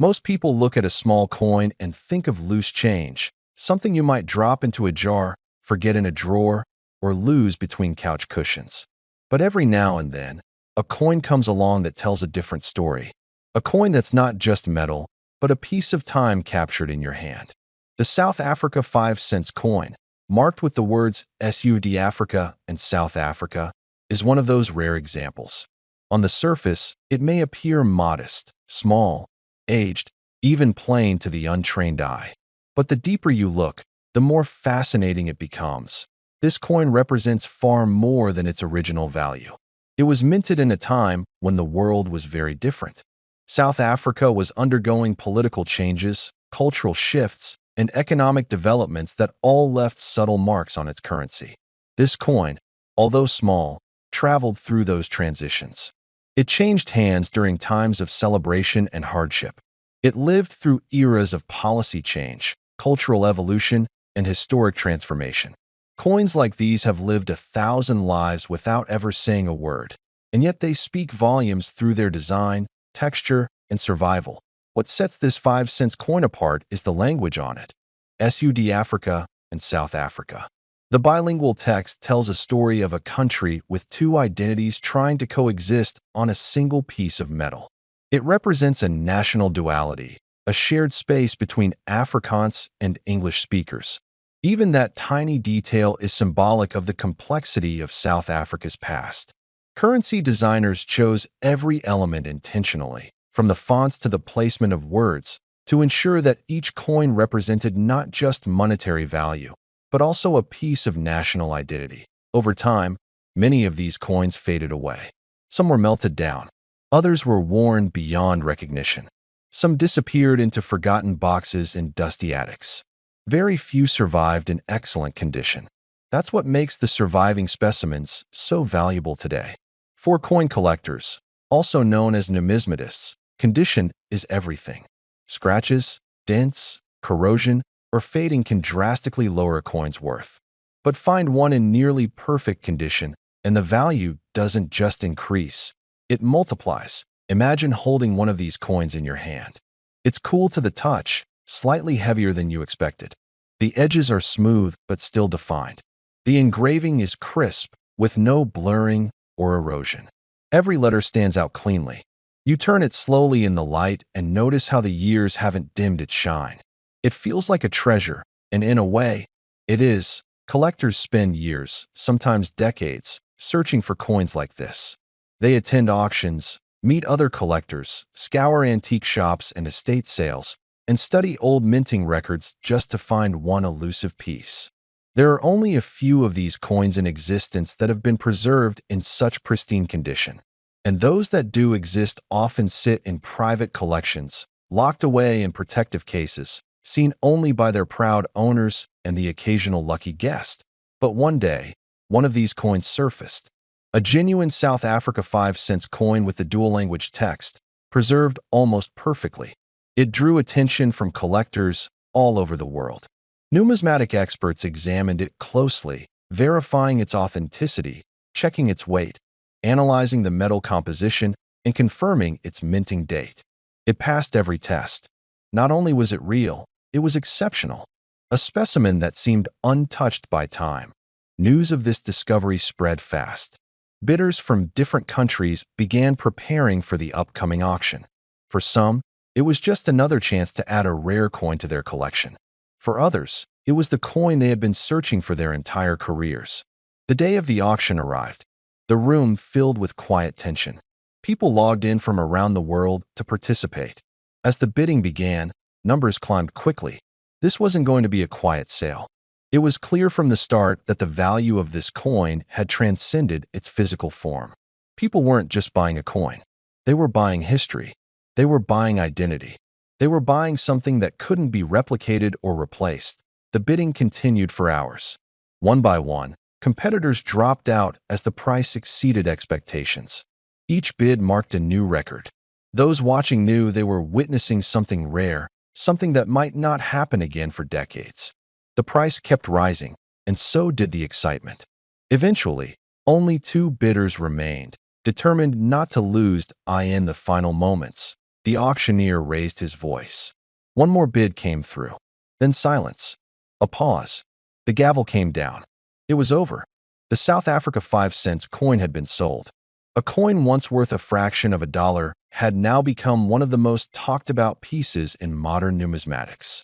Most people look at a small coin and think of loose change, something you might drop into a jar, forget in a drawer, or lose between couch cushions. But every now and then, a coin comes along that tells a different story. A coin that's not just metal, but a piece of time captured in your hand. The South Africa 5-cent coin, marked with the words Suid-Afrika and South Africa, is one of those rare examples. On the surface, it may appear modest, small, aged, even plain to the untrained eye. But the deeper you look, the more fascinating it becomes. This coin represents far more than its original value. It was minted in a time when the world was very different. South Africa was undergoing political changes, cultural shifts, and economic developments that all left subtle marks on its currency. This coin, although small, traveled through those transitions. It changed hands during times of celebration and hardship. It lived through eras of policy change, cultural evolution, and historic transformation. Coins like these have lived 1,000 lives without ever saying a word, and yet they speak volumes through their design, texture, and survival. What sets this 5-cent coin apart is the language on it. Suid-Afrika and South Africa. The bilingual text tells a story of a country with two identities trying to coexist on a single piece of metal. It represents a national duality, a shared space between Afrikaans and English speakers. Even that tiny detail is symbolic of the complexity of South Africa's past. Currency designers chose every element intentionally, from the fonts to the placement of words, to ensure that each coin represented not just monetary value, but also a piece of national identity. Over time, many of these coins faded away. Some were melted down. Others were worn beyond recognition. Some disappeared into forgotten boxes in dusty attics. Very few survived in excellent condition. That's what makes the surviving specimens so valuable today. For coin collectors, also known as numismatists, condition is everything. Scratches, dents, corrosion, or fading can drastically lower a coin's worth. But find one in nearly perfect condition, and the value doesn't just increase, it multiplies. Imagine holding one of these coins in your hand. It's cool to the touch, slightly heavier than you expected. The edges are smooth but still defined. The engraving is crisp, with no blurring or erosion. Every letter stands out cleanly. You turn it slowly in the light and notice how the years haven't dimmed its shine. It feels like a treasure, and in a way, it is. Collectors spend years, sometimes decades, searching for coins like this. They attend auctions, meet other collectors, scour antique shops and estate sales, and study old minting records just to find one elusive piece. There are only a few of these coins in existence that have been preserved in such pristine condition, and those that do exist often sit in private collections, locked away in protective cases, seen only by their proud owners and the occasional lucky guest. But one day, one of these coins surfaced. A genuine South Africa 5-cent coin with the dual-language text, preserved almost perfectly. It drew attention from collectors all over the world. Numismatic experts examined it closely, verifying its authenticity, checking its weight, analyzing the metal composition, and confirming its minting date. It passed every test. Not only was it real, it was exceptional, a specimen that seemed untouched by time. News of this discovery spread fast. Bidders from different countries began preparing for the upcoming auction. For some, it was just another chance to add a rare coin to their collection. For others, it was the coin they had been searching for their entire careers. The day of the auction arrived. The room filled with quiet tension. People logged in from around the world to participate. As the bidding began, numbers climbed quickly. This wasn't going to be a quiet sale. It was clear from the start that the value of this coin had transcended its physical form. People weren't just buying a coin. They were buying history. They were buying identity. They were buying something that couldn't be replicated or replaced. The bidding continued for hours. One by one, competitors dropped out as the price exceeded expectations. Each bid marked a new record. Those watching knew they were witnessing something rare, something that might not happen again for decades. The price kept rising, and so did the excitement. Eventually, only two bidders remained, determined not to lose in the final moments. The auctioneer raised his voice. One more bid came through. Then silence. A pause. The gavel came down. It was over. The South Africa 5-cent coin had been sold. A coin once worth a fraction of a dollar had now become one of the most talked about pieces in modern numismatics.